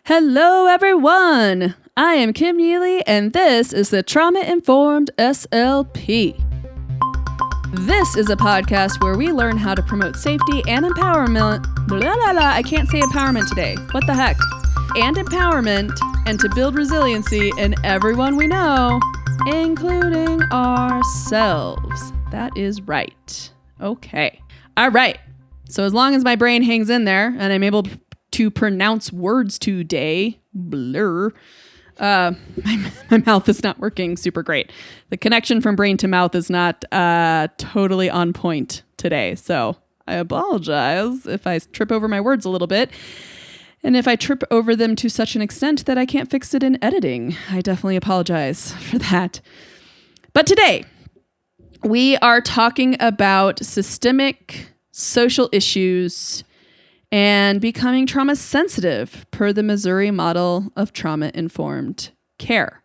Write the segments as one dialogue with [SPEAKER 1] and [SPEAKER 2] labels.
[SPEAKER 1] Hello, everyone. I am Kim Neely, and this is the Trauma Informed SLP. This is a podcast where we learn how to promote safety and empowerment. I can't say empowerment today. What the heck? And empowerment, and to build resiliency in everyone we know, including ourselves. That is right. Okay. All right. So as long as my brain hangs in there and I'm able to pronounce words today, my mouth is not working super great. The connection from brain to mouth is not totally on point today. So I apologize if I trip over my words a little bit. And if I trip over them to such an extent that I can't fix it in editing, I definitely apologize for that. But today, we are talking about systemic social issues and becoming trauma sensitive per the Missouri model of trauma-informed care.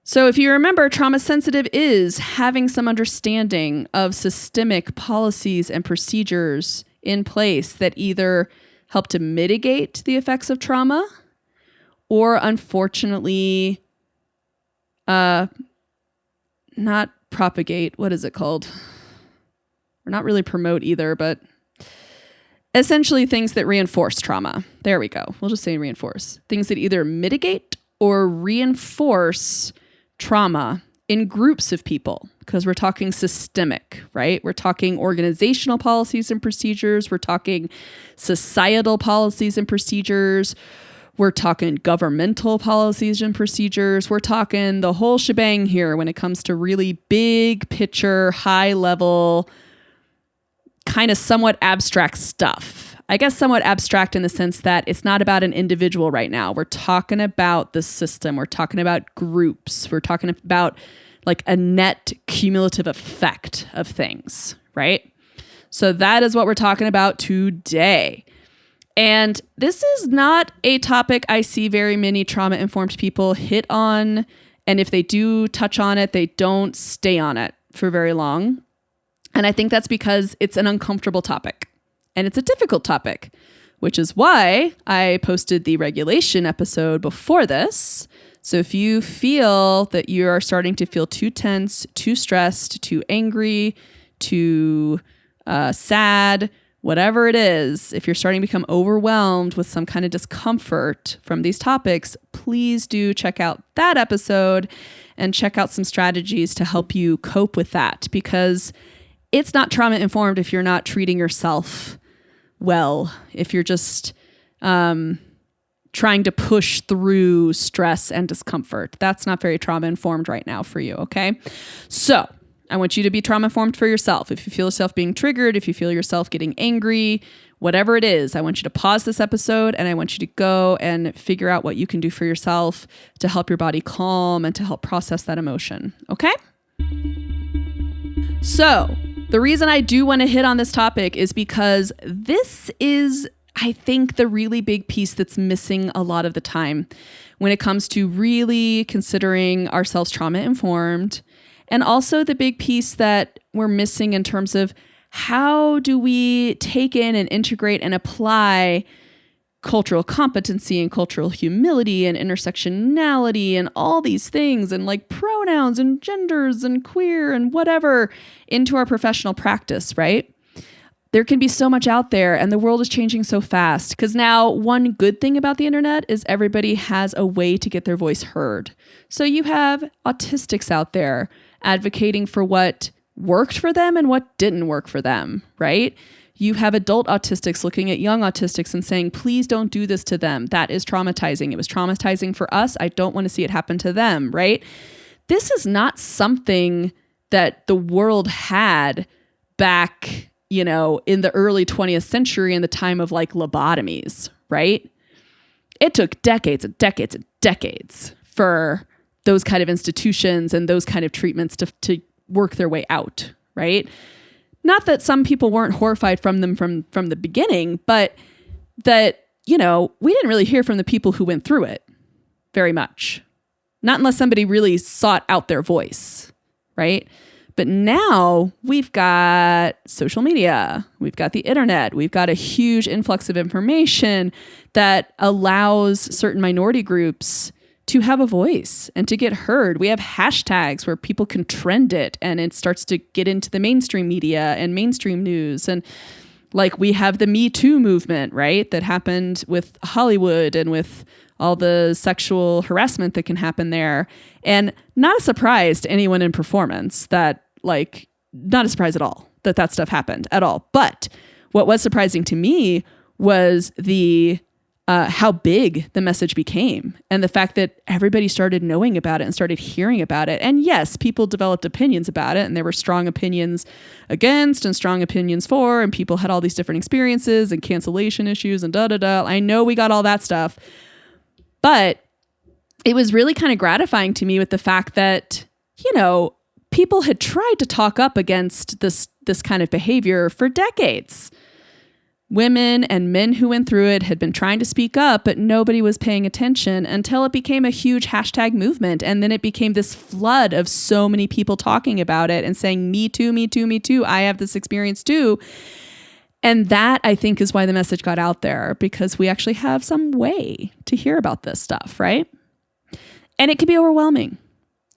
[SPEAKER 1] So if you remember, trauma sensitive is having some understanding of systemic policies and procedures in place that either help to mitigate the effects of trauma or unfortunately not propagate. What is it called? Or not really promote either, but essentially things that reinforce trauma. There we go. We'll just say reinforce. Things that either mitigate or reinforce trauma in groups of people, because we're talking systemic, right? We're talking organizational policies and procedures. We're talking societal policies and procedures. We're talking governmental policies and procedures. We're talking the whole shebang here when it comes to really big picture, high level, kind of somewhat abstract stuff. I guess somewhat abstract in the sense that it's not about an individual right now. We're talking about the system. We're talking about groups. We're talking about like a net cumulative effect of things, right? So that is what we're talking about today. And this is not a topic I see very many trauma-informed people hit on. And if they do touch on it, they don't stay on it for very long. And I think that's because it's an uncomfortable topic and it's a difficult topic, which is why I posted the regulation episode before this. So if you feel that you are starting to feel too tense, too stressed, too angry, too sad, whatever it is, if you're starting to become overwhelmed with some kind of discomfort from these topics, please do check out that episode and check out some strategies to help you cope with that, because it's not trauma informed if you're not treating yourself well, if you're just trying to push through stress and discomfort. That's not very trauma informed right now for you, okay? So I want you to be trauma informed for yourself. If you feel yourself being triggered, if you feel yourself getting angry, whatever it is, I want you to pause this episode and I want you to go and figure out what you can do for yourself to help your body calm and to help process that emotion, okay? So the reason I do want to hit on this topic is because this is, I think, the really big piece that's missing a lot of the time when it comes to really considering ourselves trauma-informed, and also the big piece that we're missing in terms of how do we take in and integrate and apply cultural competency and cultural humility and intersectionality and all these things and like pronouns and genders and queer and whatever into our professional practice, right? There can be so much out there and the world is changing so fast, because now one good thing about the internet is everybody has a way to get their voice heard. So you have autistics out there advocating for what worked for them and what didn't work for them, right? You have adult autistics looking at young autistics and saying, please don't do this to them. That is traumatizing. It was traumatizing for us. I don't want to see it happen to them, right? This is not something that the world had back, in the early 20th century in the time of like lobotomies, right? It took decades and decades and decades for those kind of institutions and those kind of treatments to work their way out, right? Not that some people weren't horrified from them from the beginning, but that, we didn't really hear from the people who went through it very much. Not unless somebody really sought out their voice, right? But now we've got social media, we've got the internet, we've got a huge influx of information that allows certain minority groups to have a voice and to get heard. We have hashtags where people can trend it and it starts to get into the mainstream media and mainstream news. And like we have the Me Too movement, right? That happened with Hollywood and with all the sexual harassment that can happen there. And not a surprise to anyone in performance that like, not a surprise at all that that stuff happened at all. But what was surprising to me was the how big the message became and the fact that everybody started knowing about it and started hearing about it. And yes, people developed opinions about it and there were strong opinions against and strong opinions for, and people had all these different experiences and cancellation issues and I know we got all that stuff, but it was really kind of gratifying to me with the fact that, you know, people had tried to talk up against this kind of behavior for decades. Women and men who went through it had been trying to speak up, but nobody was paying attention until it became a huge hashtag movement. And then it became this flood of so many people talking about it and saying, me too, me too, me too. I have this experience too. And that, I think, is why the message got out there, because we actually have some way to hear about this stuff, right? And it can be overwhelming.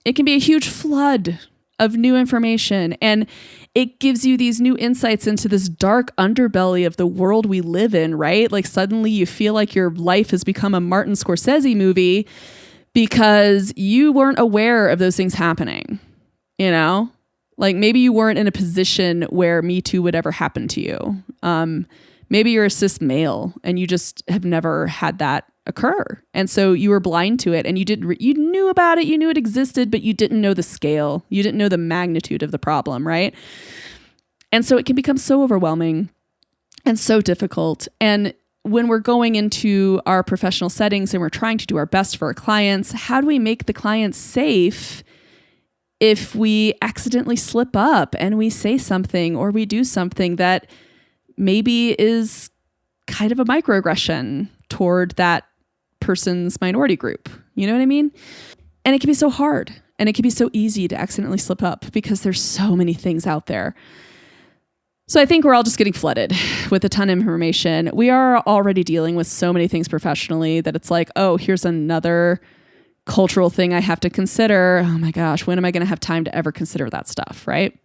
[SPEAKER 1] It can be a huge flood of new information, and it gives you these new insights into this dark underbelly of the world we live in, right? Like suddenly you feel like your life has become a Martin Scorsese movie because you weren't aware of those things happening, you know? Like maybe you weren't in a position where Me Too would ever happen to you. Maybe you're a cis male and you just have never had that occur. And so you were blind to it and you knew about it, you knew it existed, but you didn't know the scale. You didn't know the magnitude of the problem, right? And so it can become so overwhelming and so difficult. And when we're going into our professional settings and we're trying to do our best for our clients, how do we make the clients safe if we accidentally slip up and we say something or we do something that maybe is kind of a microaggression toward that person's minority group? You know what I mean? And it can be so hard and it can be so easy to accidentally slip up because there's so many things out there. So I think we're all just getting flooded with a ton of information. We are already dealing with so many things professionally that it's like, oh, here's another cultural thing I have to consider. Oh my gosh, when am I going to have time to ever consider that stuff, right?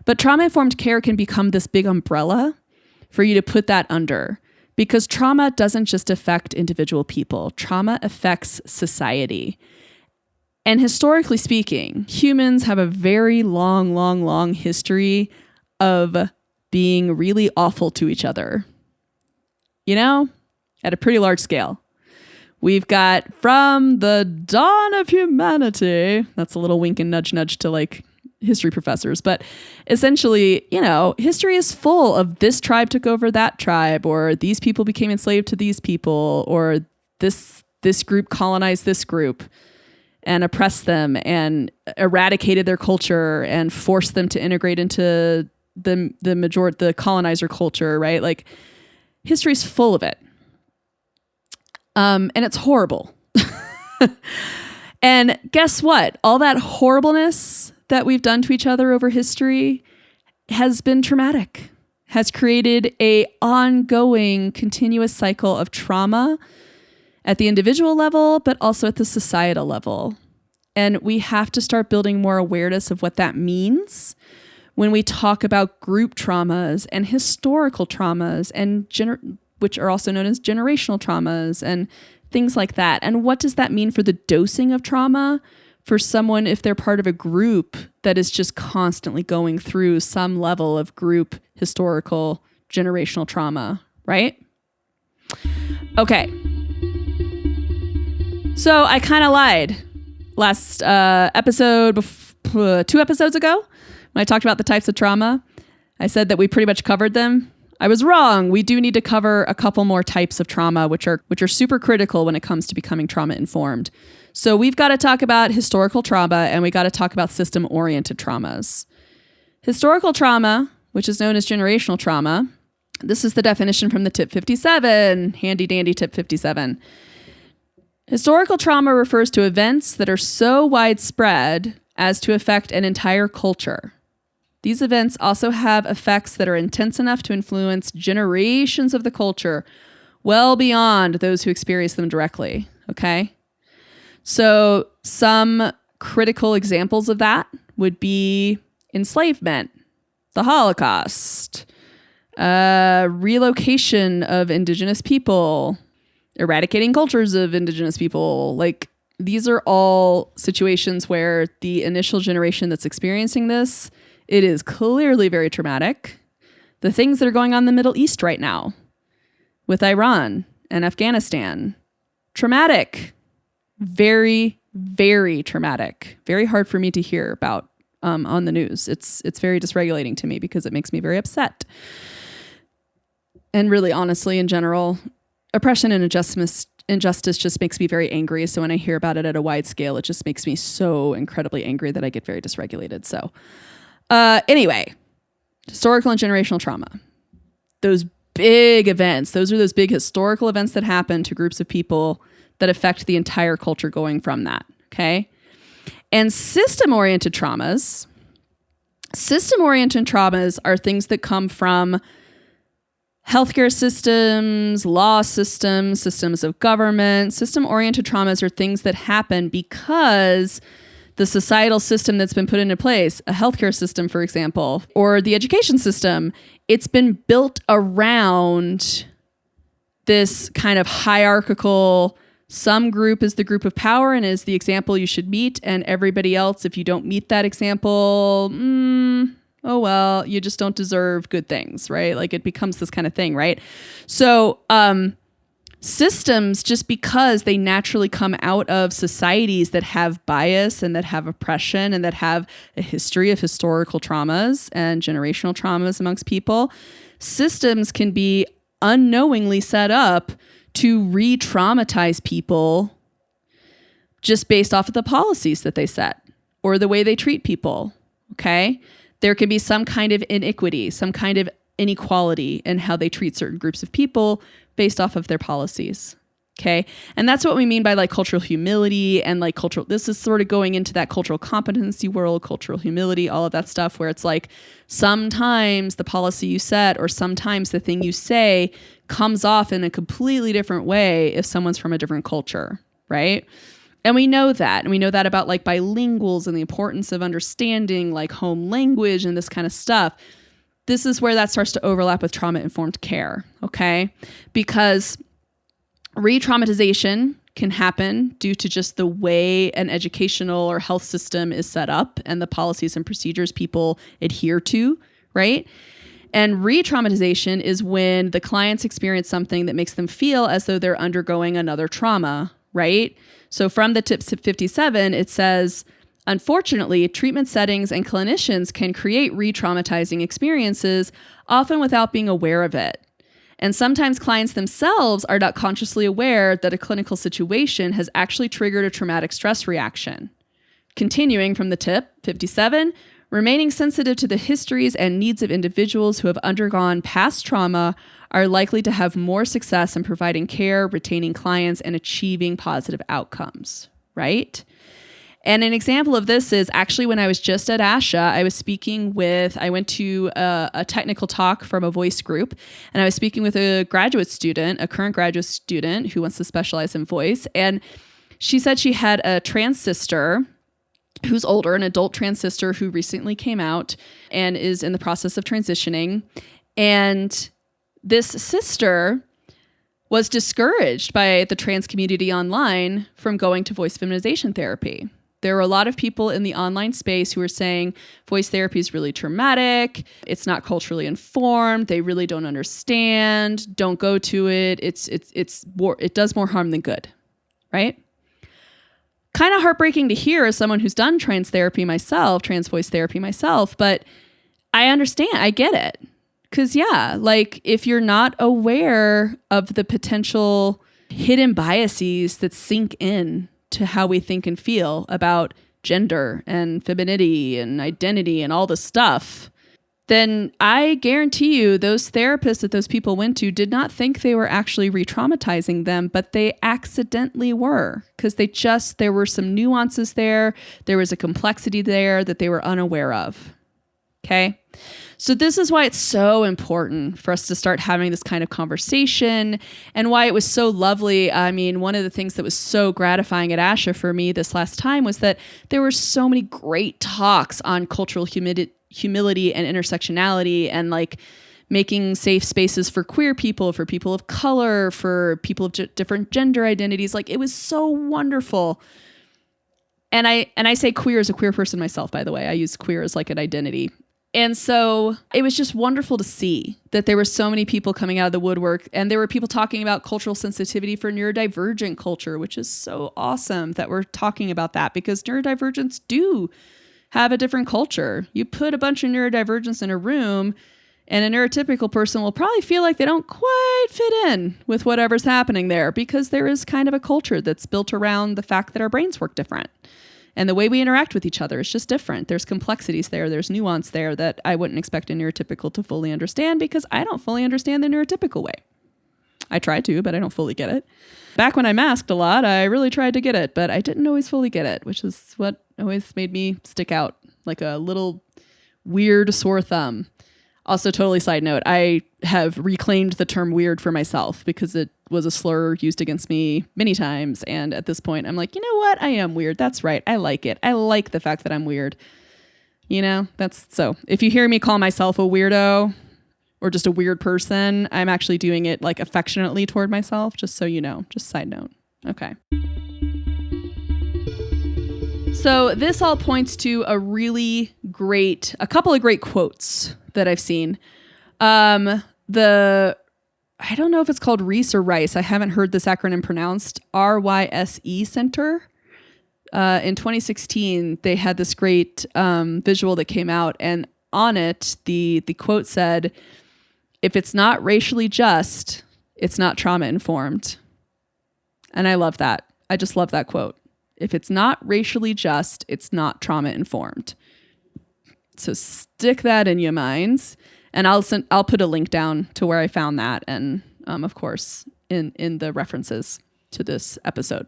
[SPEAKER 1] But trauma-informed care can become this big umbrella for you to put that under, because trauma doesn't just affect individual people. Trauma affects society. And historically speaking, humans have a very long history of being really awful to each other, you know, at a pretty large scale. We've got from the dawn of humanity, that's a little wink and nudge to like history professors, but essentially, you know, history is full of this tribe took over that tribe, or these people became enslaved to these people, or this group colonized this group and oppressed them and eradicated their culture and forced them to integrate into the colonizer culture, right? Like history's full of it. And it's horrible. And guess what? All that horribleness that we've done to each other over history has been traumatic, has created a ongoing continuous cycle of trauma at the individual level, but also at the societal level. And we have to start building more awareness of what that means when we talk about group traumas and historical traumas and which are also known as generational traumas and things like that. And what does that mean for the dosing of trauma for someone if they're part of a group that is just constantly going through some level of group historical generational trauma, right? Okay. So I kind of lied last episode, 2 episodes ago, when I talked about the types of trauma. I said that we pretty much covered them. I was wrong. We do need to cover a couple more types of trauma, which are super critical when it comes to becoming trauma informed. So we've got to talk about historical trauma, and we got to talk about system-oriented traumas. Historical trauma, which is known as generational trauma, this is the definition from the tip 57, handy dandy tip 57. Historical trauma refers to events that are so widespread as to affect an entire culture. These events also have effects that are intense enough to influence generations of the culture, well beyond those who experience them directly. Okay. So some critical examples of that would be enslavement, the Holocaust, relocation of indigenous people, eradicating cultures of indigenous people. Like, these are all situations where the initial generation that's experiencing this, it is clearly very traumatic. The things that are going on in the Middle East right now with Iran and Afghanistan, traumatic, very, very traumatic, very hard for me to hear about on the news. It's very dysregulating to me because it makes me very upset. And really, honestly, in general, oppression and injustice just makes me very angry. So when I hear about it at a wide scale, it just makes me so incredibly angry that I get very dysregulated. So anyway, historical and generational trauma. Those big events, those are those big historical events that happen to groups of people that affect the entire culture going from that. Okay. And system-oriented traumas are things that come from healthcare systems, law systems, systems of government. System-oriented traumas are things that happen because the societal system that's been put into place, a healthcare system, for example, or the education system, it's been built around this kind of hierarchical, some group is the group of power and is the example you should meet, and everybody else, if you don't meet that example, oh, well, you just don't deserve good things, right? Like, it becomes this kind of thing, right? So systems, just because they naturally come out of societies that have bias and that have oppression and that have a history of historical traumas and generational traumas amongst people, systems can be unknowingly set up to re-traumatize people just based off of the policies that they set or the way they treat people, okay? There can be some kind of inequity, some kind of inequality in how they treat certain groups of people based off of their policies, okay? And that's what we mean by like cultural humility and like cultural, this is sort of going into that cultural competency world, cultural humility, all of that stuff where it's like sometimes the policy you set or sometimes the thing you say comes off in a completely different way if someone's from a different culture, right? And we know that. And we know that about like bilinguals and the importance of understanding like home language and this kind of stuff. This is where that starts to overlap with trauma-informed care, okay? Because re-traumatization can happen due to just the way an educational or health system is set up and the policies and procedures people adhere to, right? And re-traumatization is when the clients experience something that makes them feel as though they're undergoing another trauma, right? So from the Tips 57, it says, unfortunately, treatment settings and clinicians can create re-traumatizing experiences, often without being aware of it. And sometimes clients themselves are not consciously aware that a clinical situation has actually triggered a traumatic stress reaction. Continuing from the Tip 57, remaining sensitive to the histories and needs of individuals who have undergone past trauma are likely to have more success in providing care, retaining clients, and achieving positive outcomes, right? And an example of this is actually when I was just at ASHA, I went to a technical talk from a voice group, and I was speaking with a current graduate student who wants to specialize in voice. And she said she had a trans sister who's older, an adult trans sister who recently came out and is in the process of transitioning. And this sister was discouraged by the trans community online from going to voice feminization therapy. There were a lot of people in the online space who were saying voice therapy is really traumatic. It's not culturally informed. They really don't understand. Don't go to it. It does more harm than good, right? Kind of heartbreaking to hear as someone who's done trans voice therapy myself, but I understand. I get it. Because yeah, like if you're not aware of the potential hidden biases that sink in to how we think and feel about gender and femininity and identity and all the stuff, then I guarantee you those therapists that those people went to did not think they were actually re-traumatizing them, but they accidentally were, because there were some nuances there. There was a complexity there that they were unaware of. Okay. So this is why it's so important for us to start having this kind of conversation, and why it was so lovely. I mean, one of the things that was so gratifying at ASHA for me this last time was that there were so many great talks on cultural humility and intersectionality, and like making safe spaces for queer people, for people of color, for people of different gender identities. Like, it was so wonderful. And I say queer as a queer person myself, by the way. I use queer as like an identity. And so it was just wonderful to see that there were so many people coming out of the woodwork, and there were people talking about cultural sensitivity for neurodivergent culture, which is so awesome that we're talking about that, because neurodivergents do have a different culture. You put a bunch of neurodivergents in a room, and a neurotypical person will probably feel like they don't quite fit in with whatever's happening there, because there is kind of a culture that's built around the fact that our brains work different. And the way we interact with each other is just different. There's complexities there. There's nuance there that I wouldn't expect a neurotypical to fully understand, because I don't fully understand the neurotypical way. I try to, but I don't fully get it. Back when I masked a lot, I really tried to get it, but I didn't always fully get it, which is what always made me stick out like a little weird sore thumb. Also, totally side note, I have reclaimed the term weird for myself, because it was a slur used against me many times. And at this point, I'm like, you know what? I am weird. That's right. I like it. I like the fact that I'm weird. You know, so if you hear me call myself a weirdo or just a weird person, I'm actually doing it like affectionately toward myself, just so you know, just side note. Okay. So this all points to a couple of great quotes that I've seen. I don't know if it's called Reese or Rice. I haven't heard this acronym pronounced. RYSE Center. In 2016, they had this great visual that came out, and on it, the quote said, "If it's not racially just, it's not trauma informed." And I love that. I just love that quote. If it's not racially just, it's not trauma informed. So stick that in your minds, and I'll put a link down to where I found that, and of course in the references to this episode.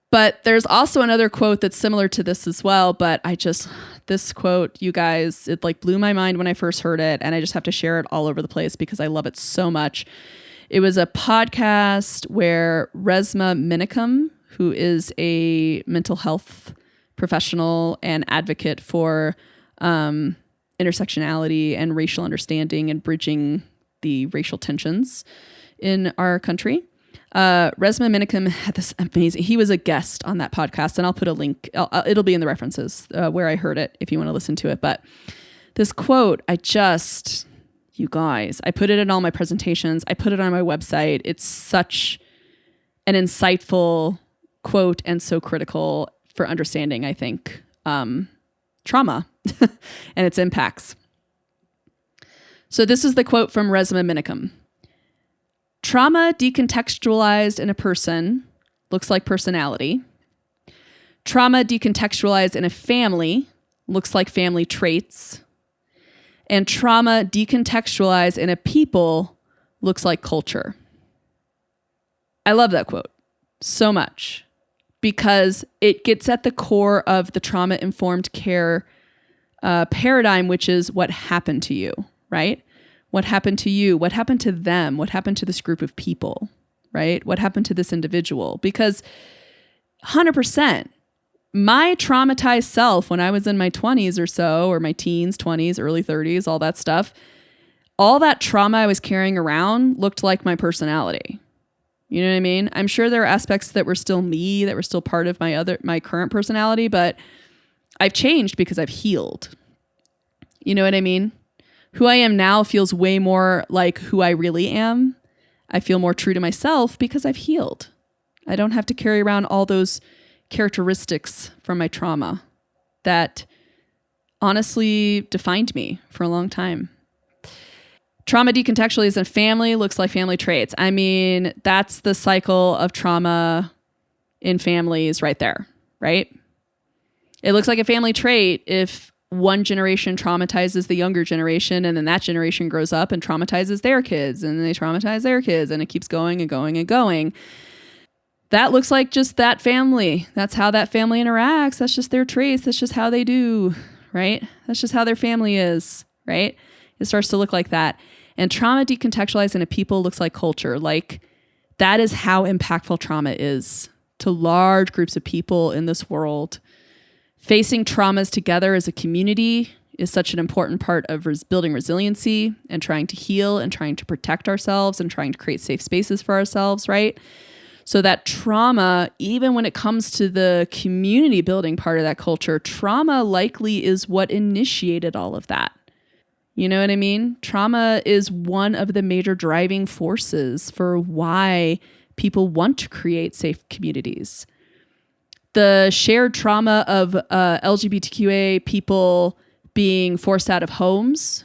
[SPEAKER 1] But there's also another quote that's similar to this as well, but this quote, you guys, it like blew my mind when I first heard it, and I just have to share it all over the place because I love it so much. It was a podcast where Resmaa Menakem, who is a mental health professional and advocate for intersectionality and racial understanding and bridging the racial tensions in our country. Resmaa Menakem had this amazing, he was a guest on that podcast, and I'll put a link, it'll be in the references where I heard it if you want to listen to it. But this quote, you guys, I put it in all my presentations. I put it on my website. It's such an insightful quote and so critical for understanding, I think, trauma and its impacts. So this is the quote from Resmaa Menakem. "Trauma decontextualized in a person looks like personality. Trauma decontextualized in a family looks like family traits. And trauma decontextualized in a people looks like culture." I love that quote so much, because it gets at the core of the trauma-informed care paradigm, which is what happened to you, right? What happened to you? What happened to them? What happened to this group of people, right? What happened to this individual? Because 100%, my traumatized self when I was in my 20s or so, or my teens, 20s, early 30s, all that stuff, all that trauma I was carrying around looked like my personality. You know what I mean? I'm sure there are aspects that were still me, that were still part of my current personality, but I've changed because I've healed. You know what I mean? Who I am now feels way more like who I really am. I feel more true to myself because I've healed. I don't have to carry around all those characteristics from my trauma that honestly defined me for a long time. Trauma decontextualized in a family looks like family traits. I mean, that's the cycle of trauma in families right there, right? It looks like a family trait if one generation traumatizes the younger generation, and then that generation grows up and traumatizes their kids, and then they traumatize their kids, and it keeps going and going and going. That looks like just that family. That's how that family interacts. That's just their traits. That's just how they do, right? That's just how their family is, right? It starts to look like that. And trauma decontextualized in a people looks like culture. Like, that is how impactful trauma is to large groups of people in this world. Facing traumas together as a community is such an important part of building resiliency and trying to heal and trying to protect ourselves and trying to create safe spaces for ourselves, right? So that trauma, even when it comes to the community building part of that culture, trauma likely is what initiated all of that. You know what I mean? Trauma is one of the major driving forces for why people want to create safe communities. The shared trauma of LGBTQA people being forced out of homes,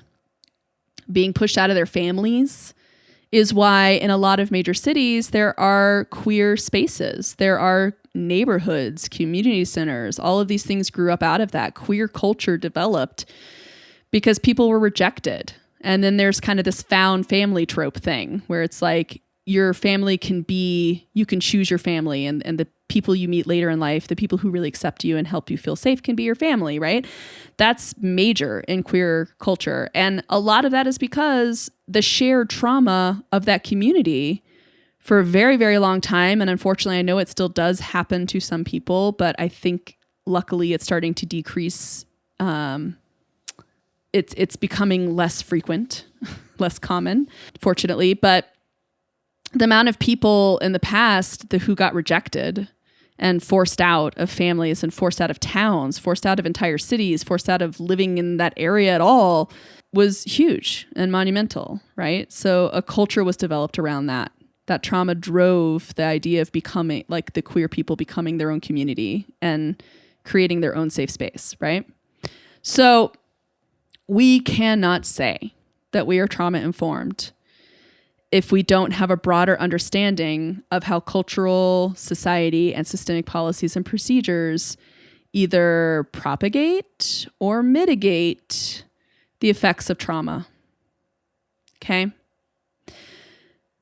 [SPEAKER 1] being pushed out of their families, is why in a lot of major cities there are queer spaces. There are neighborhoods, community centers. All of these things grew up out of that. Queer culture developed because people were rejected. And then there's kind of this found family trope thing where it's like your family you can choose your family, and the people you meet later in life, the people who really accept you and help you feel safe can be your family, right? That's major in queer culture. And a lot of that is because the shared trauma of that community for a very, very long time, and unfortunately I know it still does happen to some people, but I think luckily it's starting to decrease. It's becoming less frequent, less common, fortunately. But the amount of people in the past who got rejected and forced out of families and forced out of towns, forced out of entire cities, forced out of living in that area at all was huge and monumental, right? So a culture was developed around that. That trauma drove the idea of becoming, like, the queer people becoming their own community and creating their own safe space, right? So we cannot say that we are trauma informed if we don't have a broader understanding of how cultural, society, and systemic policies and procedures either propagate or mitigate the effects of trauma. Okay?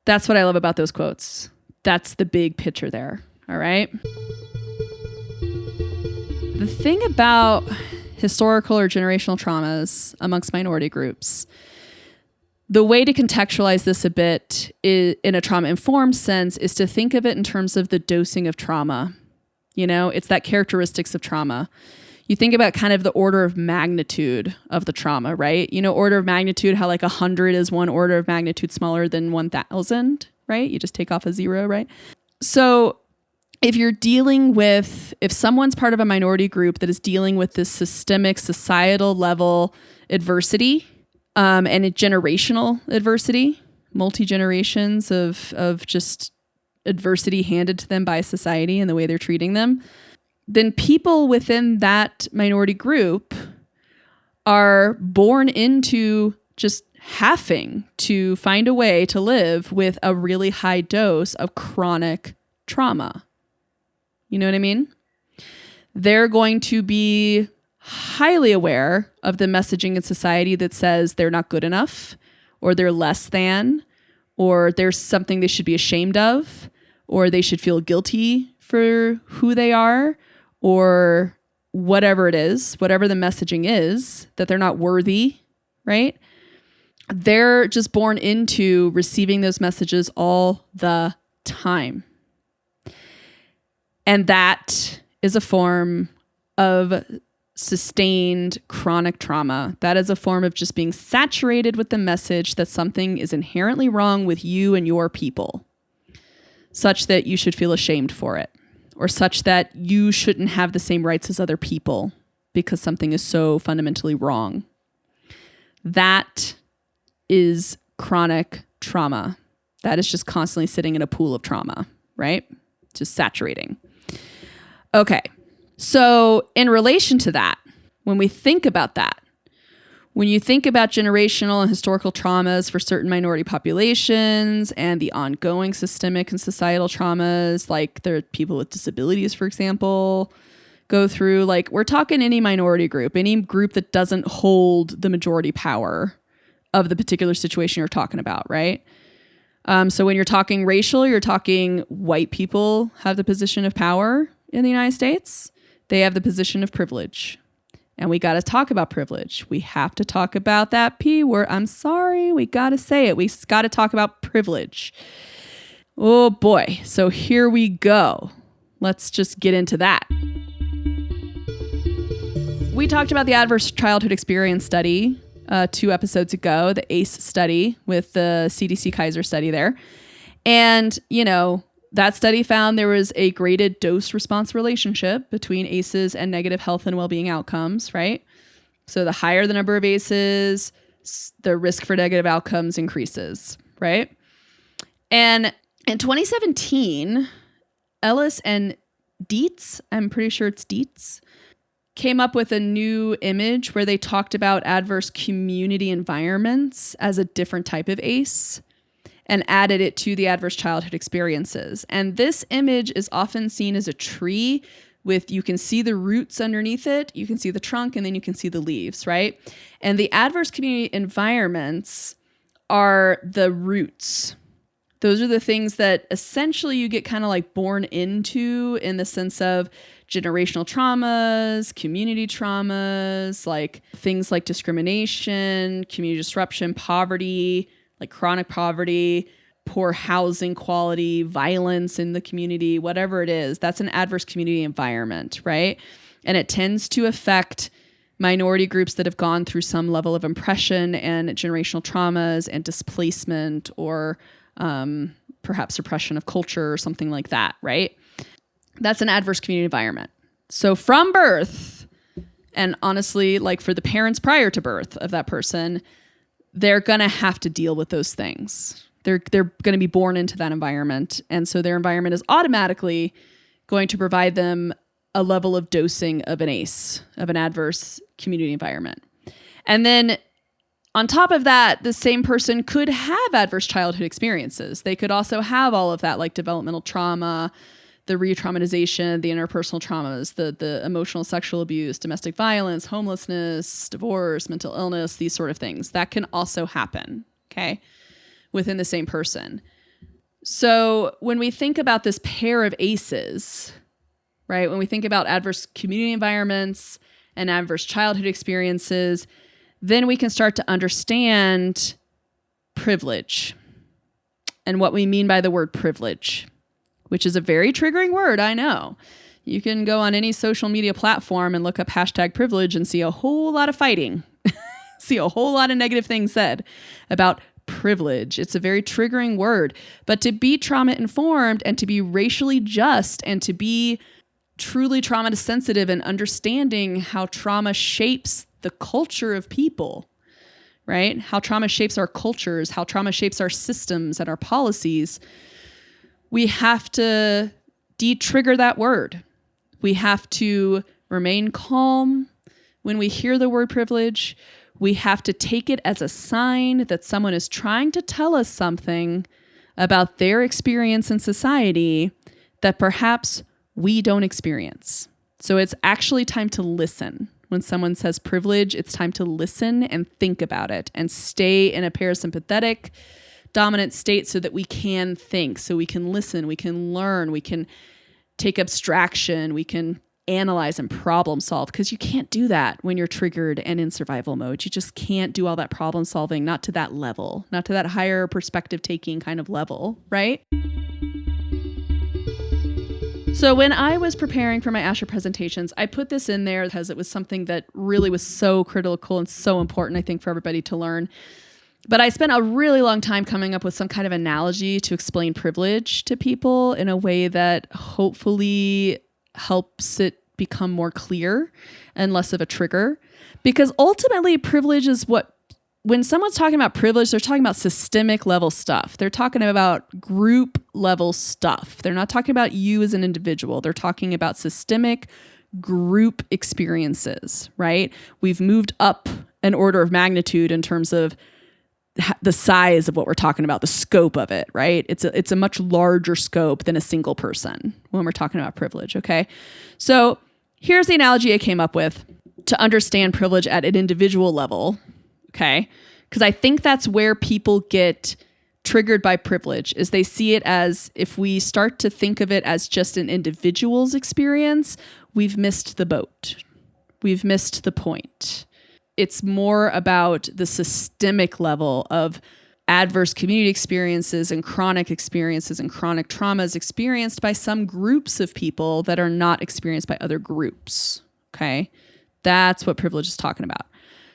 [SPEAKER 1] That's what I love about those quotes. That's the big picture there. All right? The thing about historical or generational traumas amongst minority groups, the way to contextualize this a bit in a trauma-informed sense is to think of it in terms of the dosing of trauma. You know, it's that characteristics of trauma. You think about kind of the order of magnitude of the trauma, right? You know, order of magnitude, how like 100 is one order of magnitude smaller than 1,000, right? You just take off a zero, right? So if someone's part of a minority group that is dealing with this systemic societal level adversity, and a generational adversity, multi-generations of just adversity handed to them by society and the way they're treating them, then people within that minority group are born into just having to find a way to live with a really high dose of chronic trauma. You know what I mean? They're going to be highly aware of the messaging in society that says they're not good enough, or they're less than, or there's something they should be ashamed of, or they should feel guilty for who they are, or whatever it is, whatever the messaging is, that they're not worthy, right? They're just born into receiving those messages all the time. And that is a form of sustained chronic trauma. That is a form of just being saturated with the message that something is inherently wrong with you and your people, such that you should feel ashamed for it, or such that you shouldn't have the same rights as other people because something is so fundamentally wrong. That is chronic trauma. That is just constantly sitting in a pool of trauma, right? Just saturating. Okay. So in relation to that, when we think about that, when you think about generational and historical traumas for certain minority populations and the ongoing systemic and societal traumas, like there are people with disabilities, for example, go through, like we're talking any minority group, any group that doesn't hold the majority power of the particular situation you're talking about, right? So when you're talking racial, you're talking white people have the position of power in the United States. They have the position of privilege. And we got to talk about privilege. We have to talk about that P word. I'm sorry. We got to say it. We got to talk about privilege. Oh boy. So here we go. Let's just get into that. We talked about the adverse childhood experience study 2 episodes ago, the ACE study with the CDC Kaiser study there. And, that study found there was a graded dose-response relationship between ACEs and negative health and well-being outcomes, right? So the higher the number of ACEs, the risk for negative outcomes increases, right? And in 2017, Ellis and Dietz, I'm pretty sure it's Dietz, came up with a new image where they talked about adverse community environments as a different type of ACE and added it to the adverse childhood experiences. And this image is often seen as a tree with, you can see the roots underneath it, you can see the trunk, and then you can see the leaves, right? And the adverse community environments are the roots. Those are the things that essentially you get kind of like born into in the sense of generational traumas, community traumas, like things like discrimination, community disruption, poverty, like chronic poverty, poor housing quality, violence in the community, whatever it is, that's an adverse community environment, right? And it tends to affect minority groups that have gone through some level of oppression and generational traumas and displacement or perhaps suppression of culture or something like that, right? That's an adverse community environment. So from birth, and honestly, like for the parents prior to birth of that person, they're going to have to deal with those things. They're going to be born into that environment. And so their environment is automatically going to provide them a level of dosing of an ACE, of an adverse community environment. And then on top of that, the same person could have adverse childhood experiences. They could also have all of that, like developmental trauma, the re-traumatization, the interpersonal traumas, the emotional sexual abuse, domestic violence, homelessness, divorce, mental illness, these sort of things. That can also happen, okay, within the same person. So when we think about this pair of ACEs, right, when we think about adverse community environments and adverse childhood experiences, then we can start to understand privilege and what we mean by the word privilege, which is a very triggering word, I know. You can go on any social media platform and look up #privilege and see a whole lot of fighting, see a whole lot of negative things said about privilege. It's a very triggering word. But to be trauma-informed and to be racially just and to be truly trauma sensitive and understanding how trauma shapes the culture of people, right? How trauma shapes our cultures, how trauma shapes our systems and our policies, we have to de-trigger that word. We have to remain calm when we hear the word privilege. We have to take it as a sign that someone is trying to tell us something about their experience in society that perhaps we don't experience. So it's actually time to listen. When someone says privilege, it's time to listen and think about it and stay in a parasympathetic dominant state so that we can think, so we can listen, we can learn, we can take abstraction, we can analyze and problem solve, because you can't do that when you're triggered and in survival mode. You just can't do all that problem solving, not to that level, not to that higher perspective taking kind of level, right? So when I was preparing for my ASHA presentations, I put this in there because it was something that really was so critical and so important, I think, for everybody to learn. But I spent a really long time coming up with some kind of analogy to explain privilege to people in a way that hopefully helps it become more clear and less of a trigger. Because ultimately, privilege is when someone's talking about privilege, they're talking about systemic level stuff. They're talking about group level stuff. They're not talking about you as an individual. They're talking about systemic group experiences, right? We've moved up an order of magnitude in terms of the size of what we're talking about, the scope of it, right? It's a much larger scope than a single person when we're talking about privilege, okay? So here's the analogy I came up with to understand privilege at an individual level, okay? Because I think that's where people get triggered by privilege, is they see it as, if we start to think of it as just an individual's experience, we've missed the boat, we've missed the point. It's more about the systemic level of adverse community experiences and chronic traumas experienced by some groups of people that are not experienced by other groups. Okay? That's what privilege is talking about.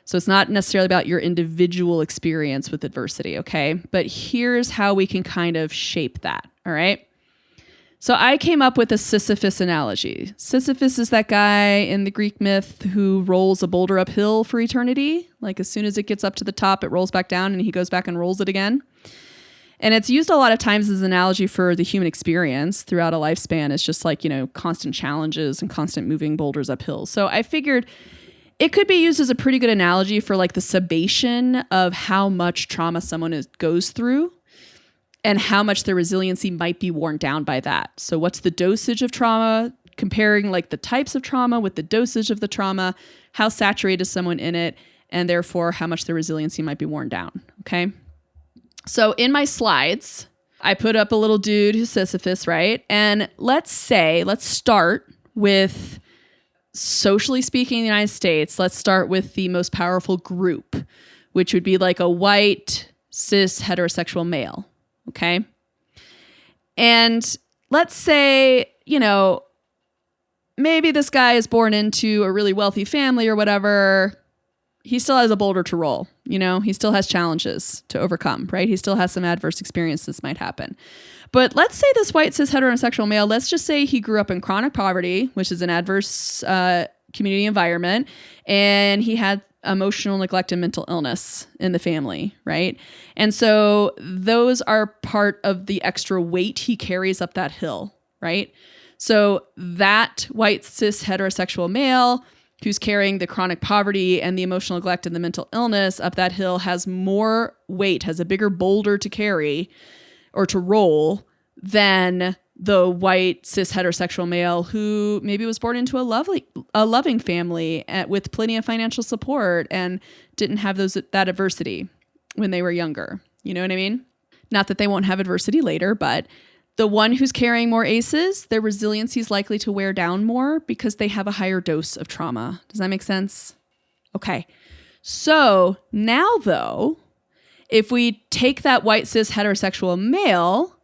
[SPEAKER 1] So it's not necessarily about your individual experience with adversity, okay? But here's how we can kind of shape that, all right? So I came up with a Sisyphus analogy. Sisyphus is that guy in the Greek myth who rolls a boulder uphill for eternity. Like as soon as it gets up to the top, it rolls back down and he goes back and rolls it again. And it's used a lot of times as an analogy for the human experience throughout a lifespan. It's just like, constant challenges and constant moving boulders uphill. So I figured it could be used as a pretty good analogy for like the summation of how much trauma someone goes through and how much their resiliency might be worn down by that. So what's the dosage of trauma? Comparing like the types of trauma with the dosage of the trauma, how saturated is someone in it, and therefore how much their resiliency might be worn down, okay? So in my slides, I put up a little dude who's Sisyphus, right? And let's start with, socially speaking, in the United States, let's start with the most powerful group, which would be like a white, cis, heterosexual male, okay? And let's say, maybe this guy is born into a really wealthy family or whatever. He still has a boulder to roll, he still has challenges to overcome, right? He still has some adverse experiences might happen. But let's say this white cis heterosexual male, let's just say he grew up in chronic poverty, which is an adverse community environment, and he had emotional neglect and mental illness in the family, right? And so those are part of the extra weight he carries up that hill, right? So that white cis heterosexual male who's carrying the chronic poverty and the emotional neglect and the mental illness up that hill has more weight, has a bigger boulder to carry or to roll than the white cis heterosexual male who maybe was born into a loving family with plenty of financial support and didn't have that adversity when they were younger. You know what I mean? Not that they won't have adversity later, but the one who's carrying more ACEs, their resiliency is likely to wear down more because they have a higher dose of trauma. Does that make sense? Okay. So now though, if we take that white cis heterosexual male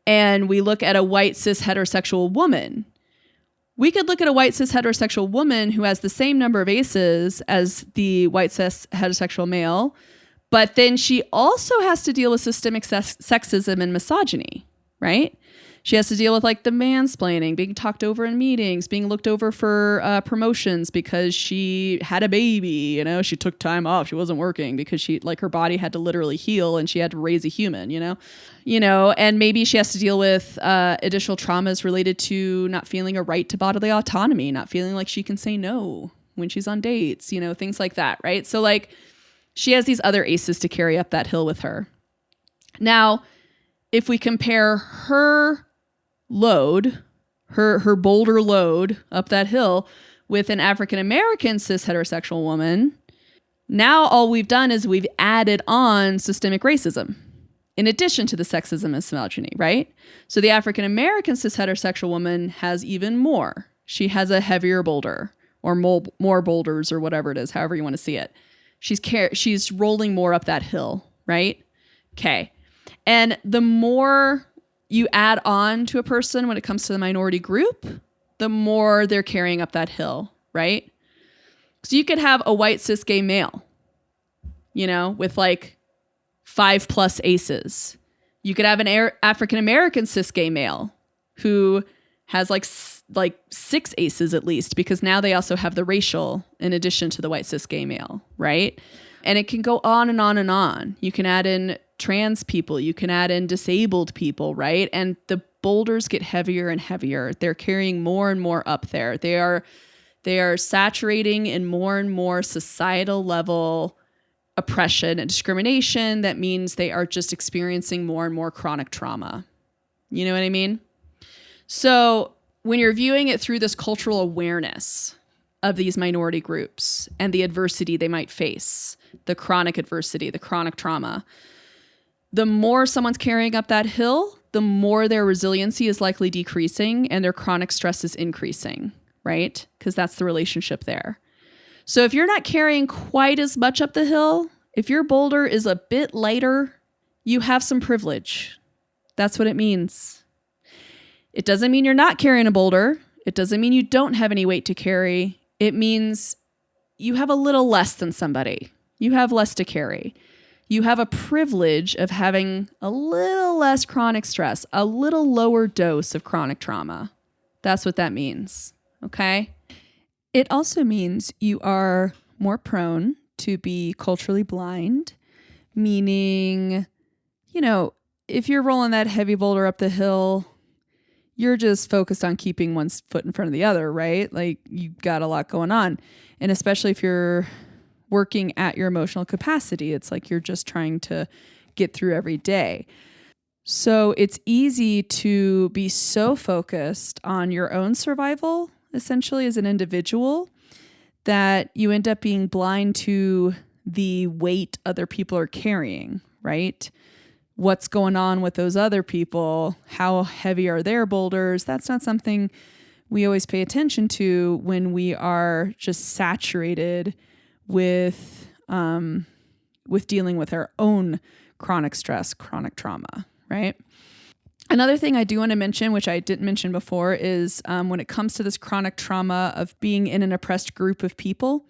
[SPEAKER 1] and we look at a white cis heterosexual woman, we could look at a white cis heterosexual woman who has the same number of ACEs as the white cis heterosexual male, but then she also has to deal with systemic sexism and misogyny, right? She has to deal with like the mansplaining, being talked over in meetings, being looked over for promotions because she had a baby, she took time off. She wasn't working because her body had to literally heal and she had to raise a human, and maybe she has to deal with additional traumas related to not feeling a right to bodily autonomy, not feeling like she can say no when she's on dates, things like that, right? So like she has these other ACEs to carry up that hill with her. Now, if we compare her load, her boulder load up that hill with an African-American cis heterosexual woman, now all we've done is we've added on systemic racism in addition to the sexism and misogyny, right? So the African-American cis heterosexual woman has even more. She has a heavier boulder or more boulders or whatever it is, however you want to see it. She's rolling more up that hill, right? Okay. And the more you add on to a person when it comes to the minority group, the more they're carrying up that hill, right? So you could have a white cis gay male, with like 5+ ACEs. You could have an African-American cis gay male who has like 6 ACEs at least, because now they also have the racial in addition to the white cis gay male, right? And it can go on and on and on. You can add in trans people, you can add in disabled people, right? And the boulders get heavier and heavier. They're carrying more and more up there. They are saturating in more and more societal level oppression and discrimination. That means they are just experiencing more and more chronic trauma. You know what I mean? So when you're viewing it through this cultural awareness of these minority groups and the adversity they might face, the chronic adversity, the chronic trauma, the more someone's carrying up that hill, the more their resiliency is likely decreasing and their chronic stress is increasing, right? Because that's the relationship there. So if you're not carrying quite as much up the hill, if your boulder is a bit lighter, you have some privilege. That's what it means. It doesn't mean you're not carrying a boulder. It doesn't mean you don't have any weight to carry. It means you have a little less than somebody. You have less to carry. You have a privilege of having a little less chronic stress, a little lower dose of chronic trauma. That's what that means. Okay? It also means you are more prone to be culturally blind, meaning, if you're rolling that heavy boulder up the hill, you're just focused on keeping one foot in front of the other, right? Like you've got a lot going on. And especially if you're working at your emotional capacity, it's like you're just trying to get through every day. So it's easy to be so focused on your own survival, essentially as an individual, that you end up being blind to the weight other people are carrying, right? What's going on with those other people? How heavy are their boulders? That's not something we always pay attention to when we are just saturated with dealing with our own chronic stress, chronic trauma, right? Another thing I do want to mention, which I didn't mention before, is when it comes to this chronic trauma of being in an oppressed group of people,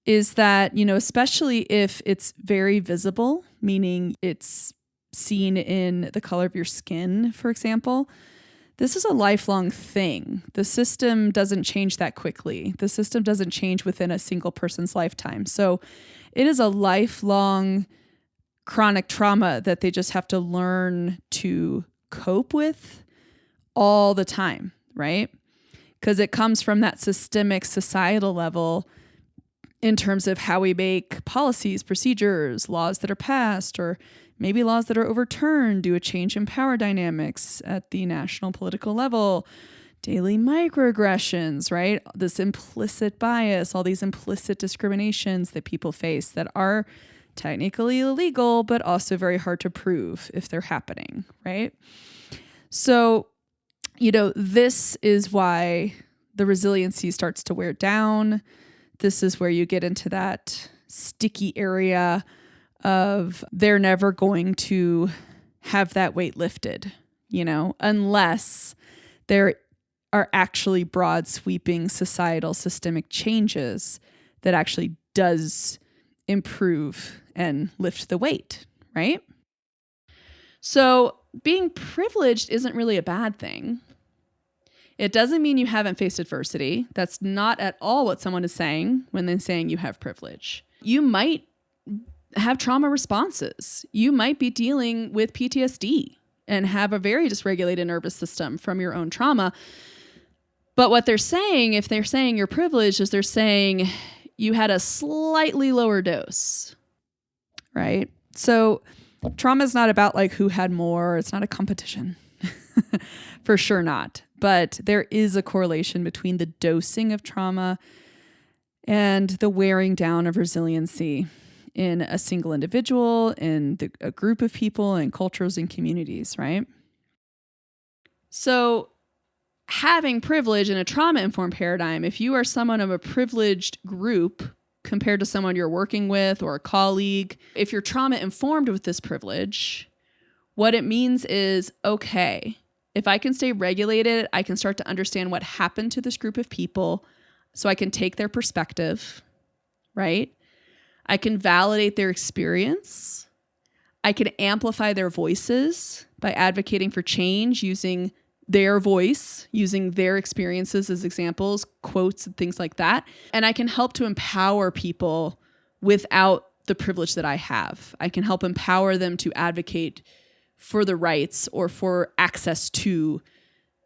[SPEAKER 1] is that, especially if it's very visible, meaning it's seen in the color of your skin, for example, this is a lifelong thing. The system doesn't change that quickly. The system doesn't change within a single person's lifetime. So it is a lifelong chronic trauma that they just have to learn to cope with all the time, right? Because it comes from that systemic societal level in terms of how we make policies, procedures, laws that are passed, or maybe laws that are overturned due to a change in power dynamics at the national political level, daily microaggressions, right? This implicit bias, all these implicit discriminations that people face that are technically illegal, but also very hard to prove if they're happening, right? So, this is why the resiliency starts to wear down. This is where you get into that sticky area of they're never going to have that weight lifted, unless there are actually broad sweeping societal systemic changes that actually does improve and lift the weight, right? So being privileged isn't really a bad thing. It doesn't mean you haven't faced adversity. That's not at all what someone is saying when they're saying you have privilege. You might have trauma responses. You might be dealing with PTSD and have a very dysregulated nervous system from your own trauma. But what they're saying, if they're saying you're privileged, is they're saying you had a slightly lower dose, right? So trauma is not about like who had more. It's not a competition. For sure not. But there is a correlation between the dosing of trauma and the wearing down of resiliency in a single individual, in a group of people, and cultures and communities, right? So having privilege in a trauma-informed paradigm, if you are someone of a privileged group compared to someone you're working with or a colleague, if you're trauma-informed with this privilege, what it means is, okay, if I can stay regulated, I can start to understand what happened to this group of people so I can take their perspective, right? I can validate their experience. I can amplify their voices by advocating for change using their voice, using their experiences as examples, quotes, and things like that. And I can help to empower people without the privilege that I have. I can help empower them to advocate for the rights or for access to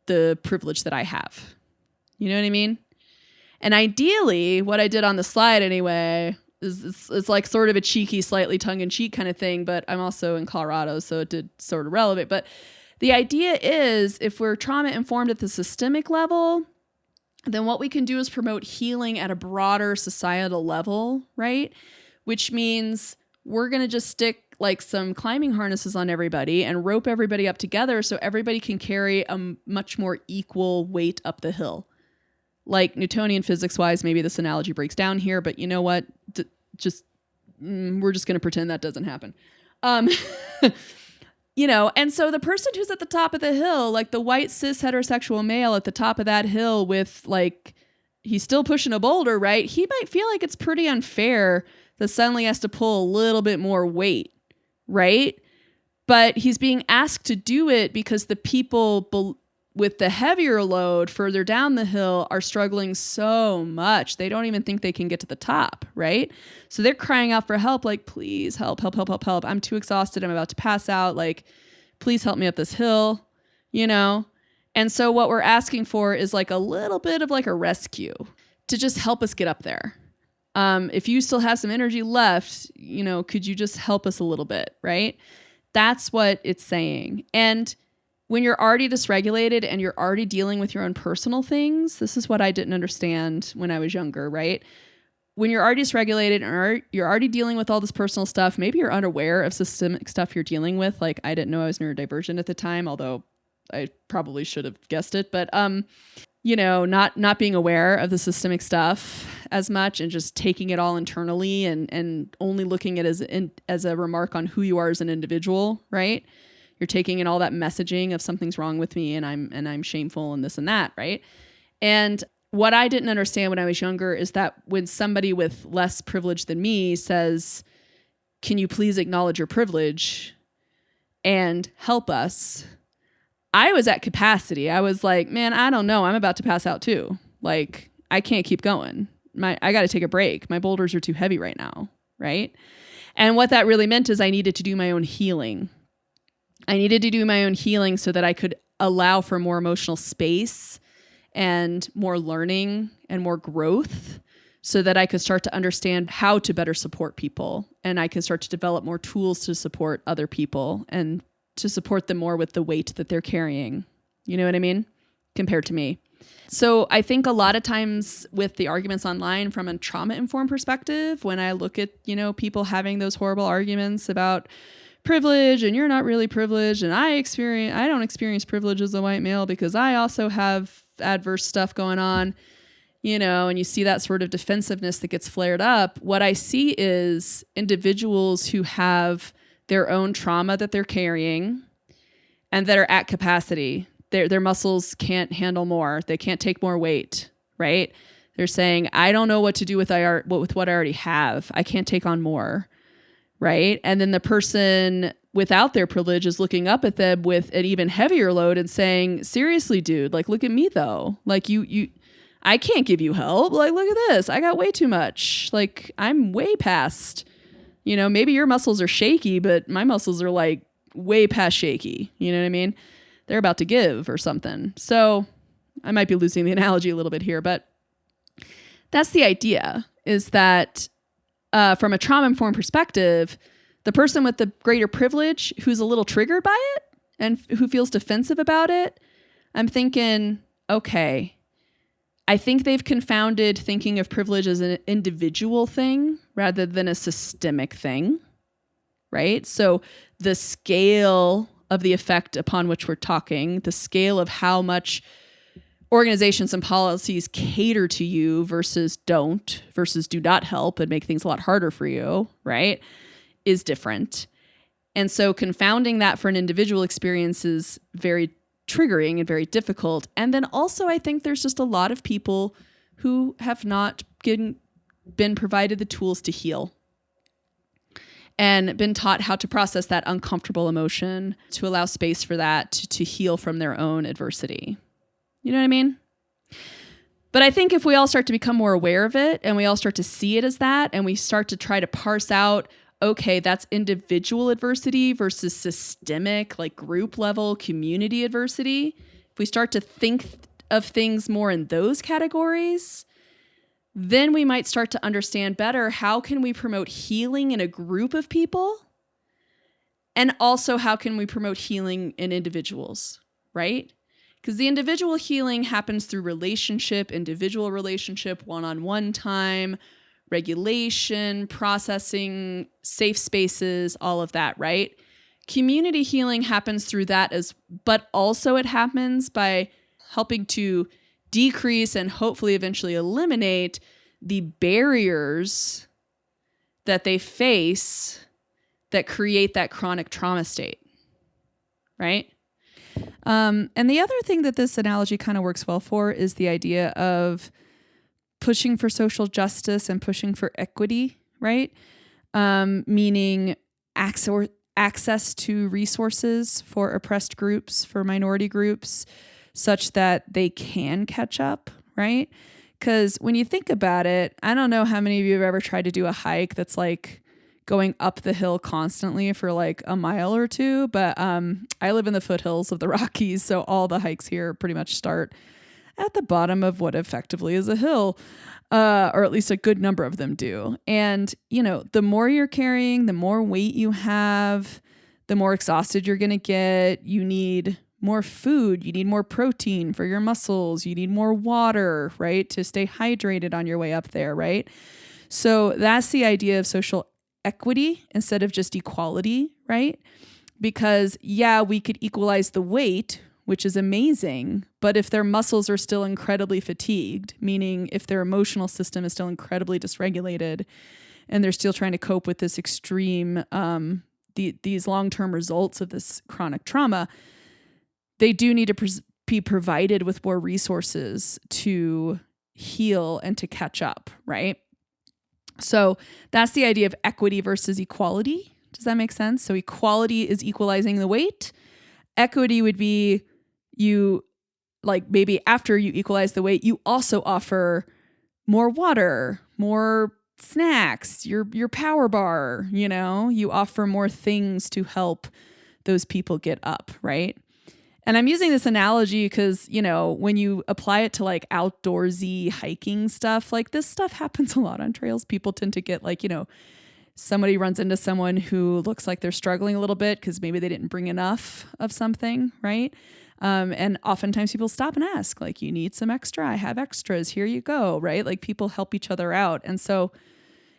[SPEAKER 1] the privilege that I have. You know what I mean? And ideally, what I did on the slide anyway is it's like sort of a cheeky, slightly tongue-in-cheek kind of thing, but I'm also in Colorado, so it did sort of relevant. But the idea is if we're trauma-informed at the systemic level, then what we can do is promote healing at a broader societal level, right? Which means we're going to just stick like some climbing harnesses on everybody and rope everybody up together so everybody can carry a much more equal weight up the hill. like Newtonian physics wise, maybe this analogy breaks down here, but you know what? We're just going to pretend that doesn't happen. And so the person who's at the top of the hill, like the white cis heterosexual male at the top of that hill with like, he's still pushing a boulder, right? He might feel like it's pretty unfair that suddenly has to pull a little bit more weight, right? But he's being asked to do it because the people with the heavier load further down the hill are struggling so much. They don't even think they can get to the top, right? So they're crying out for help, like, please help. I'm too exhausted. I'm about to pass out. Like, please help me up this hill, And so what we're asking for is like a little bit of like a rescue to just help us get up there. If you still have some energy left, could you just help us a little bit, right? That's what it's saying. And when you're already dysregulated and you're already dealing with your own personal things, this is what I didn't understand when I was younger, right? When you're already dysregulated or you're already dealing with all this personal stuff, maybe you're unaware of systemic stuff you're dealing with. Like I didn't know I was neurodivergent at the time, although I probably should have guessed it. But, not being aware of the systemic stuff as much and just taking it all internally and only looking at it as a remark on who you are as an individual, right? You're taking in all that messaging of something's wrong with me and I'm shameful and this and that, right? And what I didn't understand when I was younger is that when somebody with less privilege than me says, "Can you please acknowledge your privilege and help us?" I was at capacity. I was like, man, I don't know. I'm about to pass out too. Like, I can't keep going. I got to take a break. My boulders are too heavy right now, right? And what that really meant is I needed to do my own healing. I needed to do my own healing so that I could allow for more emotional space and more learning and more growth so that I could start to understand how to better support people. And I could start to develop more tools to support other people and to support them more with the weight that they're carrying. You know what I mean? Compared to me. So I think a lot of times with the arguments online from a trauma-informed perspective, when I look at, people having those horrible arguments about privilege and you're not really privileged and I don't experience privilege as a white male because I also have adverse stuff going on, and you see that sort of defensiveness that gets flared up. What I see is individuals who have their own trauma that they're carrying and that are at capacity. Their muscles can't handle more. They can't take more weight, right? They're saying, I don't know what to do with what I already have. I can't take on more, right? And then the person without their privilege is looking up at them with an even heavier load and saying, seriously, dude, like, look at me though. Like I can't give you help. Like, look at this. I got way too much. Like, I'm way past, maybe your muscles are shaky, but my muscles are like way past shaky. You know what I mean? They're about to give or something. So I might be losing the analogy a little bit here, but that's the idea, is that from a trauma-informed perspective, the person with the greater privilege who's a little triggered by it and who feels defensive about it, I'm thinking, okay, I think they've confounded thinking of privilege as an individual thing rather than a systemic thing, right? So the scale of the effect upon which we're talking, the scale of how much organizations and policies cater to you versus do not help and make things a lot harder for you, right, is different. And so confounding that for an individual experience is very triggering and very difficult. And then also I think there's just a lot of people who have not been provided the tools to heal and been taught how to process that uncomfortable emotion, to allow space for that to heal from their own adversity. You know what I mean? But I think if we all start to become more aware of it and we all start to see it as that and we start to try to parse out, okay, that's individual adversity versus systemic, like group level community adversity. If we start to think of things more in those categories, then we might start to understand better how can we promote healing in a group of people, and also how can we promote healing in individuals, right? Because the individual healing happens through individual relationship, one-on-one time, regulation, processing, safe spaces, all of that, right? Community healing happens through that but also it happens by helping to decrease and hopefully eventually eliminate the barriers that they face that create that chronic trauma state, right? And the other thing that this analogy kind of works well for is the idea of pushing for social justice and pushing for equity, right? Meaning access to resources for oppressed groups, for minority groups, such that they can catch up, right? Because when you think about it, I don't know how many of you have ever tried to do a hike that's like going up the hill constantly for like a mile or two. But I live in the foothills of the Rockies, so all the hikes here pretty much start at the bottom of what effectively is a hill, or at least a good number of them do. And, you know, the more you're carrying, the more weight you have, the more exhausted you're going to get. You need more food. You need more protein for your muscles. You need more water, right? To stay hydrated on your way up there, right? So that's the idea of social equity instead of just equality, right? Because yeah, we could equalize the weight, which is amazing. But if their muscles are still incredibly fatigued, meaning if their emotional system is still incredibly dysregulated and they're still trying to cope with this extreme, these long-term results of this chronic trauma, they do need to be provided with more resources to heal and to catch up, right? So that's the idea of equity versus equality. Does that make sense? So equality is equalizing the weight. Equity would be you, like maybe after you equalize the weight, you also offer more water, more snacks, your power bar, you know, you offer more things to help those people get up, right? And I'm using this analogy because, you know, when you apply it to like outdoorsy hiking stuff, like this stuff happens a lot on trails. People tend to get like, you know, somebody runs into someone who looks like they're struggling a little bit because maybe they didn't bring enough of something, right? And oftentimes people stop and ask, like, you need some extra? I have extras. Here you go, right? Like people help each other out. And so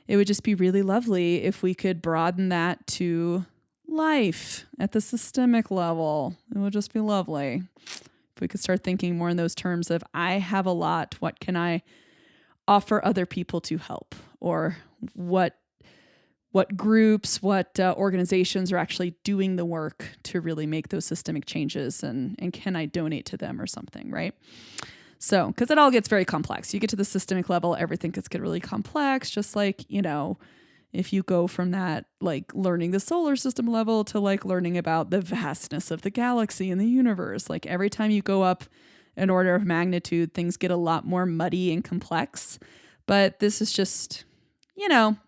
[SPEAKER 1] it would just be really lovely if we could broaden that to life at the systemic level. It would just be lovely if we could start thinking more in those terms of, I have a lot. What can I offer other people to help? Or what groups, what organizations are actually doing the work to really make those systemic changes, and can I donate to them or something, right? So, because it all gets very complex. You get to the systemic level, everything gets really complex, just like, you know, if you go from that, like learning the solar system level to like learning about the vastness of the galaxy and the universe, like every time you go up an order of magnitude, things get a lot more muddy and complex. But this is just, you know,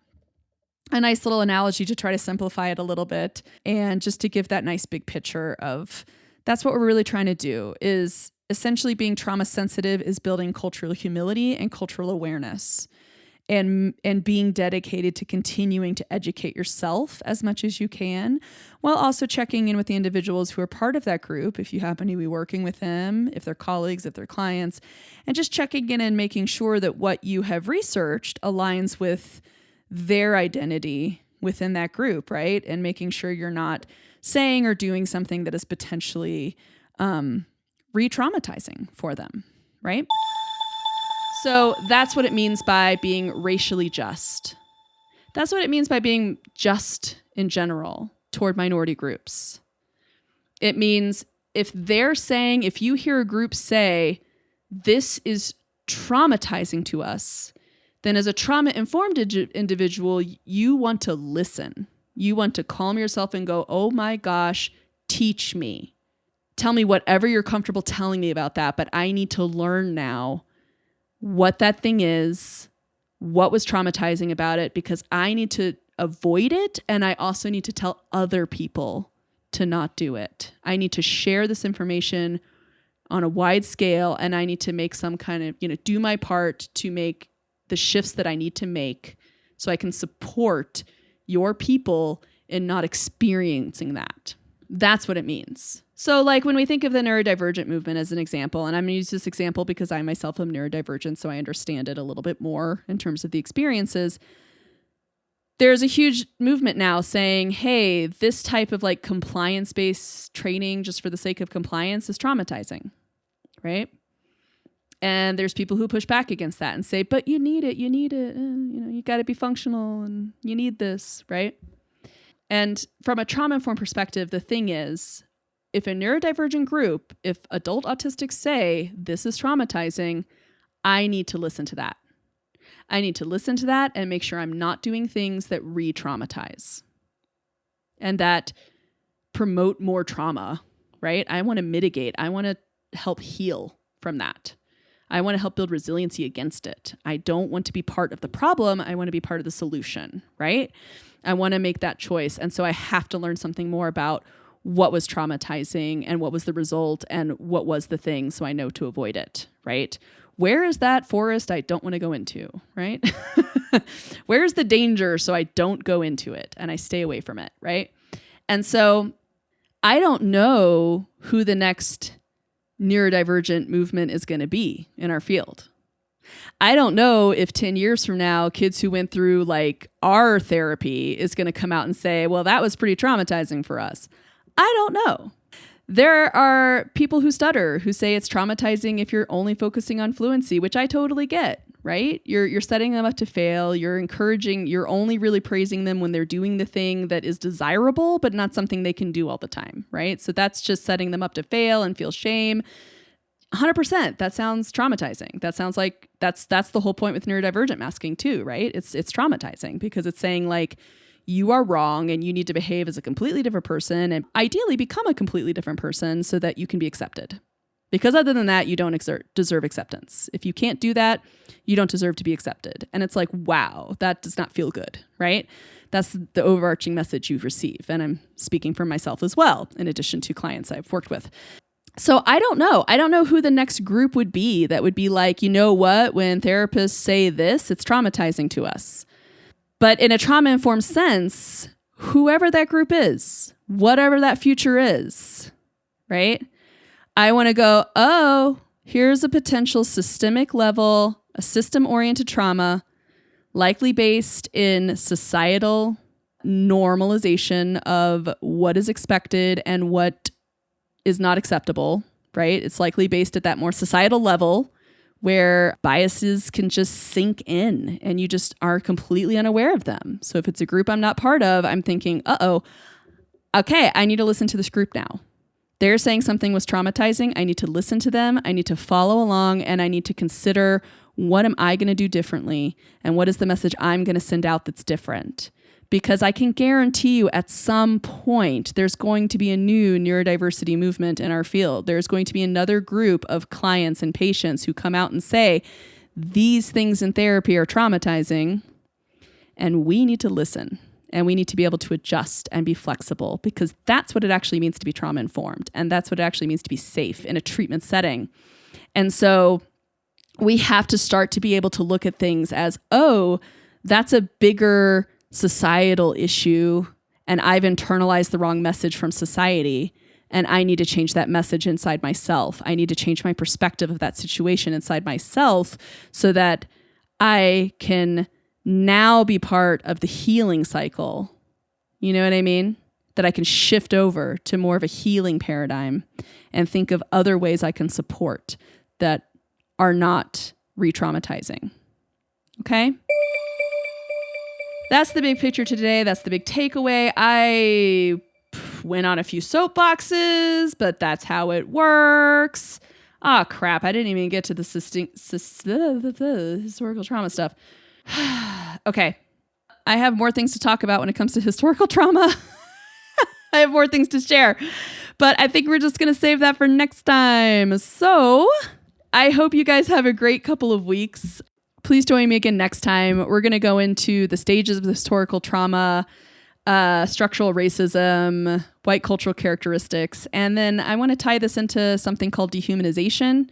[SPEAKER 1] a nice little analogy to try to simplify it a little bit and just to give that nice big picture of that's what we're really trying to do, is essentially being trauma sensitive is building cultural humility and cultural awareness. And being dedicated to continuing to educate yourself as much as you can, while also checking in with the individuals who are part of that group, if you happen to be working with them, if they're colleagues, if they're clients, and just checking in and making sure that what you have researched aligns with their identity within that group, right? And making sure you're not saying or doing something that is potentially re-traumatizing for them, right? So that's what it means by being racially just. That's what it means by being just in general toward minority groups. It means if you hear a group say, this is traumatizing to us, then as a trauma-informed individual, you want to listen. You want to calm yourself and go, oh my gosh, teach me. Tell me whatever you're comfortable telling me about that, but I need to learn now what that thing is, what was traumatizing about it, because I need to avoid it. And I also need to tell other people to not do it. I need to share this information on a wide scale, and I need to make some kind of, do my part to make the shifts that I need to make so I can support your people in not experiencing that. That's what it means. So like when we think of the neurodivergent movement as an example, and I'm going to use this example because I myself am neurodivergent, so I understand it a little bit more in terms of the experiences. There's a huge movement now saying, hey, this type of like compliance-based training just for the sake of compliance is traumatizing, right? And there's people who push back against that and say, but you need it. You got to be functional and you need this, right? And from a trauma-informed perspective, the thing is, if a neurodivergent group, if adult autistics say this is traumatizing, I need to listen to that. I need to listen to that and make sure I'm not doing things that re-traumatize and that promote more trauma, right? I want to mitigate. I want to help heal from that. I want to help build resiliency against it. I don't want to be part of the problem. I want to be part of the solution, right? I want to make that choice. And so I have to learn something more about what was traumatizing and what was the result and what was the thing so I know to avoid it, right? Where is that forest I don't want to go into, right? Where's the danger so I don't go into it and I stay away from it, right? And so I don't know who the next neurodivergent movement is going to be in our field. I don't know if 10 years from now, kids who went through like our therapy is going to come out and say, well, that was pretty traumatizing for us. I don't know. There are people who stutter, who say it's traumatizing if you're only focusing on fluency, which I totally get, right? You're setting them up to fail. You're encouraging, you're only really praising them when they're doing the thing that is desirable, but not something they can do all the time, right? So that's just setting them up to fail and feel shame. 100%. That sounds traumatizing. That sounds like that's the whole point with neurodivergent masking too, right? It's traumatizing because it's saying like, you are wrong and you need to behave as a completely different person and ideally become a completely different person so that you can be accepted. Because other than that, you don't deserve acceptance. If you can't do that, you don't deserve to be accepted. And it's like, wow, that does not feel good, right? That's the overarching message you receive. And I'm speaking for myself as well, in addition to clients I've worked with. So I don't know. I don't know who the next group would be that would be like, you know what, when therapists say this, it's traumatizing to us. But in a trauma-informed sense, whoever that group is, whatever that future is, right? I want to go, oh, here's a potential systemic level, a system-oriented trauma, likely based in societal normalization of what is expected and what is not acceptable, right? It's likely based at that more societal level where biases can just sink in and you just are completely unaware of them. So if it's a group I'm not part of, I'm thinking, okay, I need to listen to this group now. They're saying something was traumatizing. I need to listen to them. I need to follow along and I need to consider what am I going to do differently and what is the message I'm going to send out that's different. Because I can guarantee you at some point, there's going to be a new neurodiversity movement in our field. There's going to be another group of clients and patients who come out and say, these things in therapy are traumatizing, and we need to listen, and we need to be able to adjust and be flexible, because that's what it actually means to be trauma-informed, and that's what it actually means to be safe in a treatment setting. And so we have to start to be able to look at things as, oh, that's a bigger societal issue and I've internalized the wrong message from society and I need to change that message inside myself. I need to change my perspective of that situation inside myself so that I can now be part of the healing cycle. You know what I mean? That I can shift over to more of a healing paradigm and think of other ways I can support that are not re-traumatizing. Okay? That's the big picture today. That's the big takeaway. I went on a few soapboxes, but that's how it works. Oh, crap. I didn't even get to the historical trauma stuff. Okay. I have more things to talk about when it comes to historical trauma. I have more things to share, but I think we're just going to save that for next time. So I hope you guys have a great couple of weeks. Please join me again next time. We're going to go into the stages of historical trauma, structural racism, white cultural characteristics. And then I want to tie this into something called dehumanization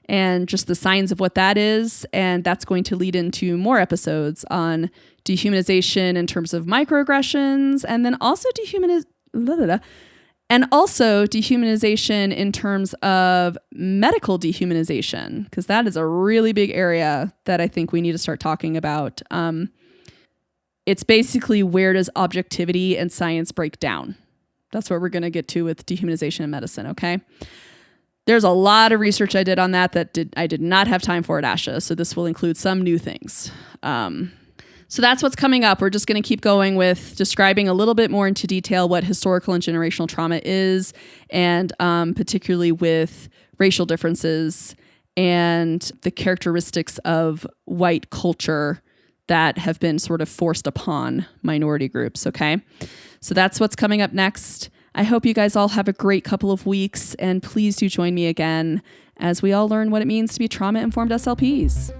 [SPEAKER 1] and just the signs of what that is. And that's going to lead into more episodes on dehumanization in terms of microaggressions, and then also dehumanization in terms of medical dehumanization, because that is a really big area that I think we need to start talking about. It's basically, where does objectivity and science break down? That's what we're going to get to with dehumanization in medicine, okay? There's a lot of research I did on that I did not have time for at ASHA, so this will include some new things. So that's what's coming up. We're just going to keep going with describing a little bit more into detail what historical and generational trauma is, and particularly with racial differences and the characteristics of white culture that have been sort of forced upon minority groups, okay? So that's what's coming up next. I hope you guys all have a great couple of weeks, and please do join me again as we all learn what it means to be trauma-informed SLPs.